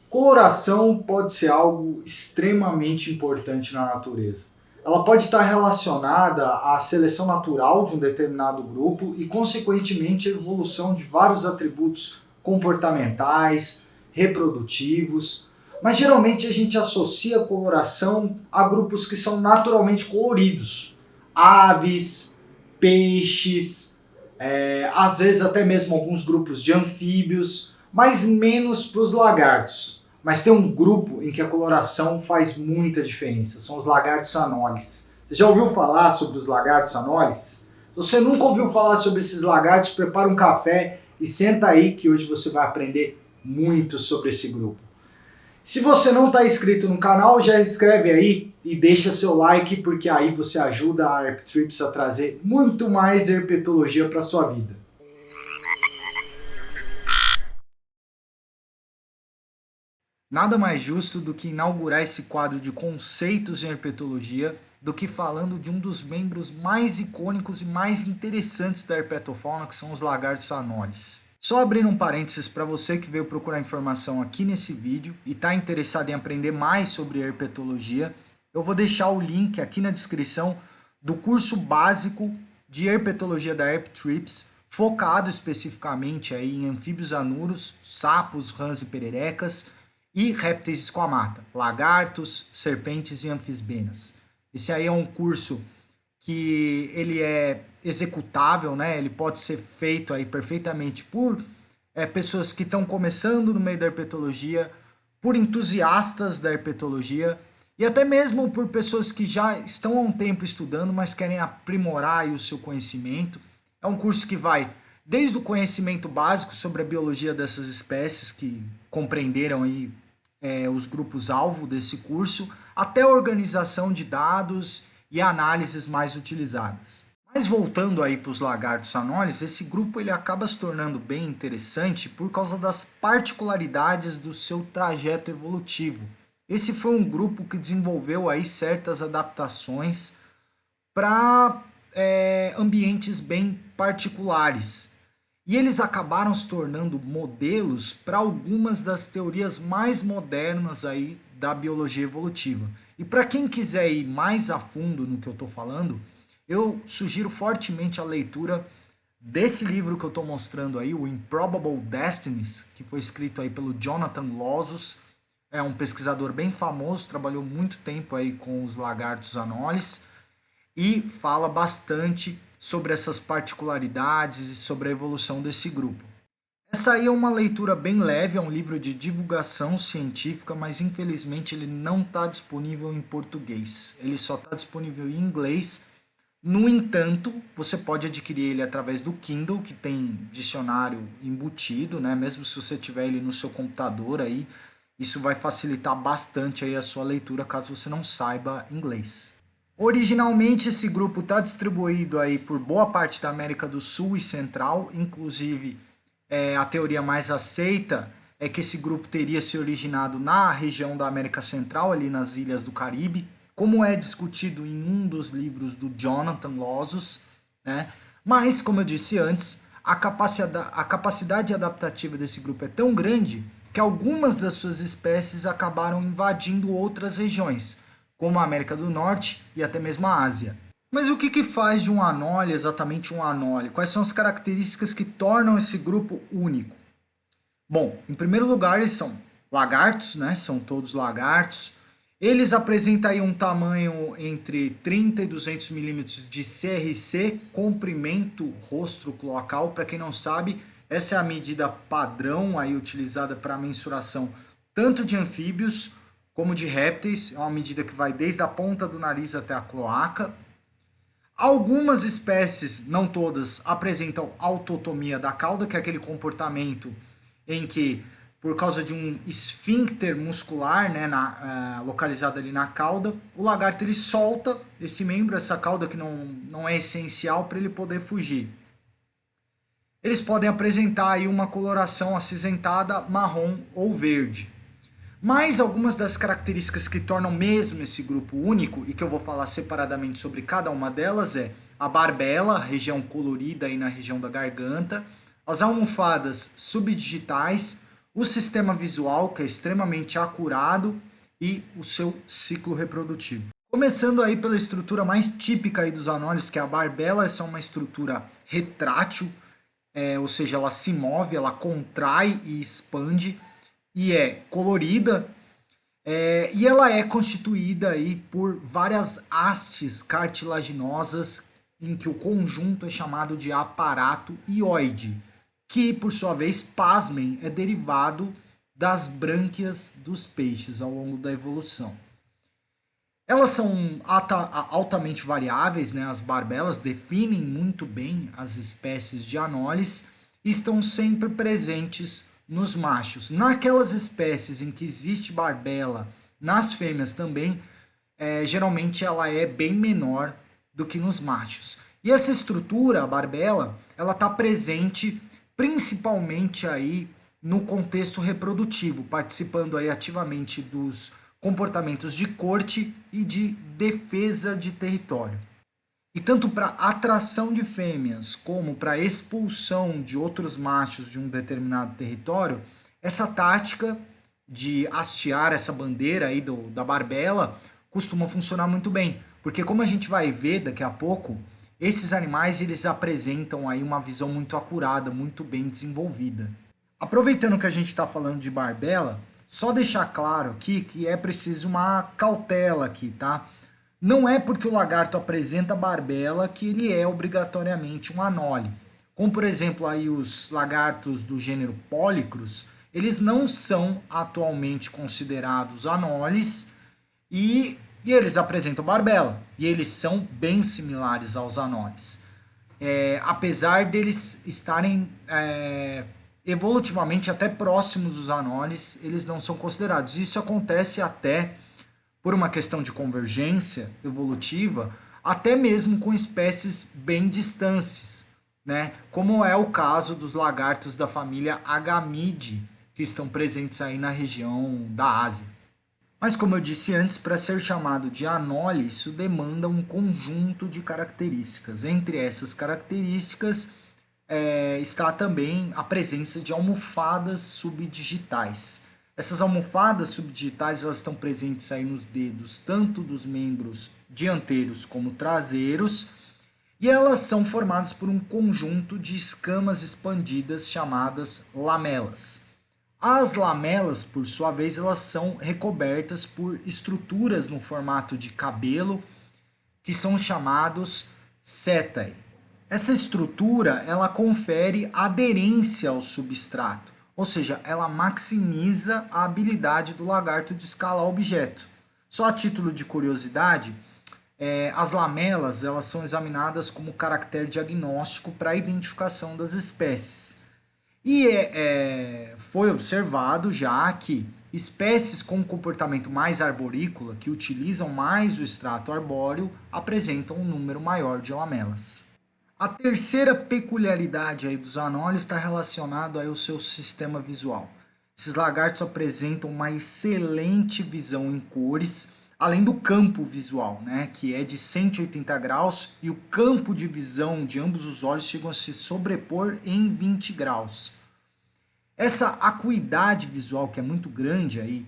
Coloração pode ser algo extremamente importante na natureza. Ela pode estar relacionada à seleção natural de um determinado grupo e, consequentemente, a evolução de vários atributos comportamentais, reprodutivos. Mas geralmente a gente associa a coloração a grupos que são naturalmente coloridos. Aves, peixes, às vezes até mesmo alguns grupos de anfíbios, mas menos para os lagartos. Mas tem um grupo em que a coloração faz muita diferença, são os lagartos anoles. Você já ouviu falar sobre os lagartos anoles? Se você nunca ouviu falar sobre esses lagartos, prepara um café e senta aí que hoje você vai aprender muito sobre esse grupo. Se você não está inscrito no canal, já se inscreve aí e deixa seu like, porque aí você ajuda a Herptrips a trazer muito mais herpetologia para sua vida. Nada mais justo do que inaugurar esse quadro de conceitos em herpetologia do que falando de um dos membros mais icônicos e mais interessantes da herpetofauna, que são os lagartos anoles. Só abrindo um parênteses para você que veio procurar informação aqui nesse vídeo e está interessado em aprender mais sobre herpetologia, eu vou deixar o link aqui na descrição do curso básico de herpetologia da Herptrips, focado especificamente aí em anfíbios anuros, sapos, rãs e pererecas, e répteis esquamata, lagartos, serpentes e anfisbenas. Esse aí é um curso que ele é executável, né? Ele pode ser feito aí perfeitamente por pessoas que estão começando no meio da herpetologia, por entusiastas da herpetologia e até mesmo por pessoas que já estão há um tempo estudando, mas querem aprimorar aí o seu conhecimento. É um curso que vai desde o conhecimento básico sobre a biologia dessas espécies que compreenderam aí os grupos-alvo desse curso, até a organização de dados e análises mais utilizadas. Mas voltando aí para os lagartos anoles, esse grupo ele acaba se tornando bem interessante por causa das particularidades do seu trajeto evolutivo. Esse foi um grupo que desenvolveu aí certas adaptações para ambientes bem particulares. E eles acabaram se tornando modelos para algumas das teorias mais modernas aí da biologia evolutiva. E para quem quiser ir mais a fundo no que eu estou falando, eu sugiro fortemente a leitura desse livro que eu estou mostrando aí, o Improbable Destinies, que foi escrito aí pelo Jonathan Lozos. É um pesquisador bem famoso, trabalhou muito tempo aí com os lagartos anoles e fala bastante sobre essas particularidades e sobre a evolução desse grupo. Essa aí é uma leitura bem leve, é um livro de divulgação científica, mas infelizmente ele não está disponível em português. Ele só está disponível em inglês. No entanto, você pode adquirir ele através do Kindle, que tem dicionário embutido, né? Mesmo se você tiver ele no seu computador aí, isso vai facilitar bastante aí a sua leitura caso você não saiba inglês. Originalmente esse grupo está distribuído aí por boa parte da América do Sul e Central, inclusive a teoria mais aceita é que esse grupo teria se originado na região da América Central, ali nas ilhas do Caribe, como é discutido em um dos livros do Jonathan Lozos, né? Mas, como eu disse antes, a capacidade adaptativa desse grupo é tão grande que algumas das suas espécies acabaram invadindo outras regiões, como a América do Norte e até mesmo a Ásia. Mas o que faz de um anole exatamente um anole? Quais são as características que tornam esse grupo único? Bom, em primeiro lugar, eles são lagartos, né? São todos lagartos. Eles apresentam aí um tamanho entre 30 e 200 milímetros de CRC, comprimento rostro cloacal. Para quem não sabe, essa é a medida padrão aí utilizada para a mensuração tanto de anfíbios como de répteis. É uma medida que vai desde a ponta do nariz até a cloaca. Algumas espécies, não todas, apresentam autotomia da cauda, que é aquele comportamento em que, por causa de um esfíncter muscular, né, localizado ali na cauda, o lagarto ele solta esse membro, essa cauda que não é essencial para ele poder fugir. Eles podem apresentar aí uma coloração acinzentada, marrom ou verde. Mas algumas das características que tornam mesmo esse grupo único, e que eu vou falar separadamente sobre cada uma delas, é a barbela, região colorida aí na região da garganta, as almofadas subdigitais, o sistema visual, que é extremamente acurado, e o seu ciclo reprodutivo. Começando aí pela estrutura mais típica aí dos anólises, que é a barbela. Essa é uma estrutura retrátil, ou seja, ela se move, ela contrai e expande, e é colorida, e ela é constituída aí por várias hastes cartilaginosas, em que o conjunto é chamado de aparato ióide, que, por sua vez, pasmem, é derivado das brânquias dos peixes ao longo da evolução. Elas são altamente variáveis, né? As barbelas definem muito bem as espécies de anólis e estão sempre presentes nos machos. Naquelas espécies em que existe barbela, nas fêmeas também, geralmente ela é bem menor do que nos machos. E essa estrutura, a barbela, ela está presente principalmente aí no contexto reprodutivo, participando aí ativamente dos comportamentos de corte e de defesa de território. E tanto para atração de fêmeas como para expulsão de outros machos de um determinado território, essa tática de hastear essa bandeira aí da barbela costuma funcionar muito bem, porque como a gente vai ver daqui a pouco, esses animais eles apresentam aí uma visão muito acurada, muito bem desenvolvida. Aproveitando que a gente está falando de barbela, só deixar claro aqui que é preciso uma cautela aqui, tá? Não é porque o lagarto apresenta barbela que ele é obrigatoriamente um anole. Como, por exemplo, aí os lagartos do gênero Polychrus, eles não são atualmente considerados anoles e eles apresentam barbela. E eles são bem similares aos anoles. Apesar deles estarem evolutivamente até próximos dos anoles, eles não são considerados. Isso acontece até por uma questão de convergência evolutiva, até mesmo com espécies bem distantes, né? Como é o caso dos lagartos da família Agamidae, que estão presentes aí na região da Ásia. Mas como eu disse antes, para ser chamado de anole, isso demanda um conjunto de características. Entre essas características está também a presença de almofadas subdigitais. Essas almofadas subdigitais elas estão presentes aí nos dedos, tanto dos membros dianteiros como traseiros, e elas são formadas por um conjunto de escamas expandidas chamadas lamelas. As lamelas, por sua vez, elas são recobertas por estruturas no formato de cabelo, que são chamados setae. Essa estrutura ela confere aderência ao substrato, ou seja, ela maximiza a habilidade do lagarto de escalar o objeto. Só a título de curiosidade, as lamelas elas são examinadas como caractere diagnóstico para a identificação das espécies. E foi observado já que espécies com comportamento mais arborícola, que utilizam mais o extrato arbóreo, apresentam um número maior de lamelas. A terceira peculiaridade aí dos anólios está relacionada ao seu sistema visual. Esses lagartos apresentam uma excelente visão em cores, além do campo visual, né, que é de 180 graus, e o campo de visão de ambos os olhos chegam a se sobrepor em 20 graus. Essa acuidade visual, que é muito grande aí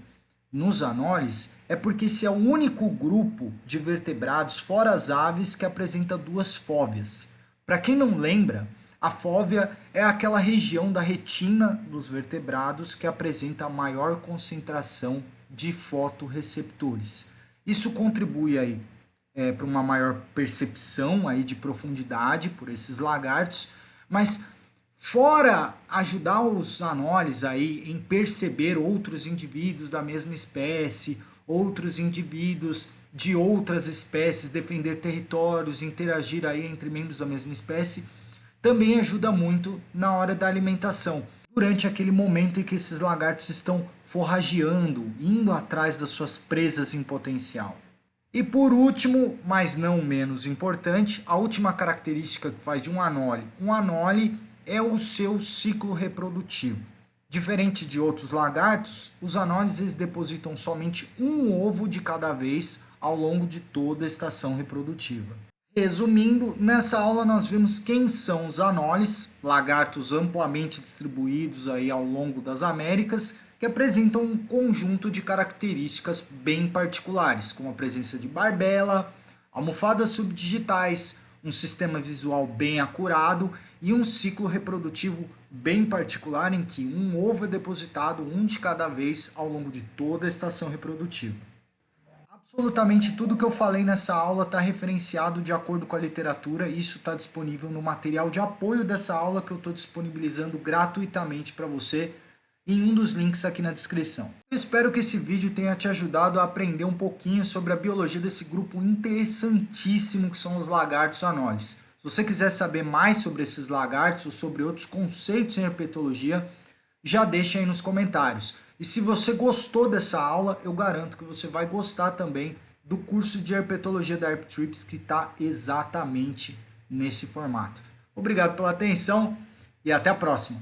nos anólises, é porque esse é o único grupo de vertebrados, fora as aves, que apresenta duas fóveas. Para quem não lembra, a fóvea é aquela região da retina dos vertebrados que apresenta a maior concentração de fotorreceptores. Isso contribui aí para uma maior percepção aí de profundidade por esses lagartos, mas fora ajudar os anólises aí em perceber outros indivíduos da mesma espécie, outros indivíduos de outras espécies, defender territórios, interagir aí entre membros da mesma espécie, também ajuda muito na hora da alimentação, durante aquele momento em que esses lagartos estão forrageando, indo atrás das suas presas em potencial. E por último, mas não menos importante, a última característica que faz de um anole é o seu ciclo reprodutivo. Diferente de outros lagartos, os anólises eles depositam somente um ovo de cada vez ao longo de toda a estação reprodutiva. Resumindo, nessa aula nós vimos quem são os anoles, lagartos amplamente distribuídos aí ao longo das Américas, que apresentam um conjunto de características bem particulares, como a presença de barbela, almofadas subdigitais, um sistema visual bem acurado e um ciclo reprodutivo bem particular em que um ovo é depositado um de cada vez ao longo de toda a estação reprodutiva. Absolutamente tudo que eu falei nessa aula está referenciado de acordo com a literatura e isso está disponível no material de apoio dessa aula que eu estou disponibilizando gratuitamente para você em um dos links aqui na descrição. Eu espero que esse vídeo tenha te ajudado a aprender um pouquinho sobre a biologia desse grupo interessantíssimo que são os lagartos anoles. Se você quiser saber mais sobre esses lagartos ou sobre outros conceitos em herpetologia, já deixa aí nos comentários. E se você gostou dessa aula, eu garanto que você vai gostar também do curso de herpetologia da Herptrips que está exatamente nesse formato. Obrigado pela atenção e até a próxima!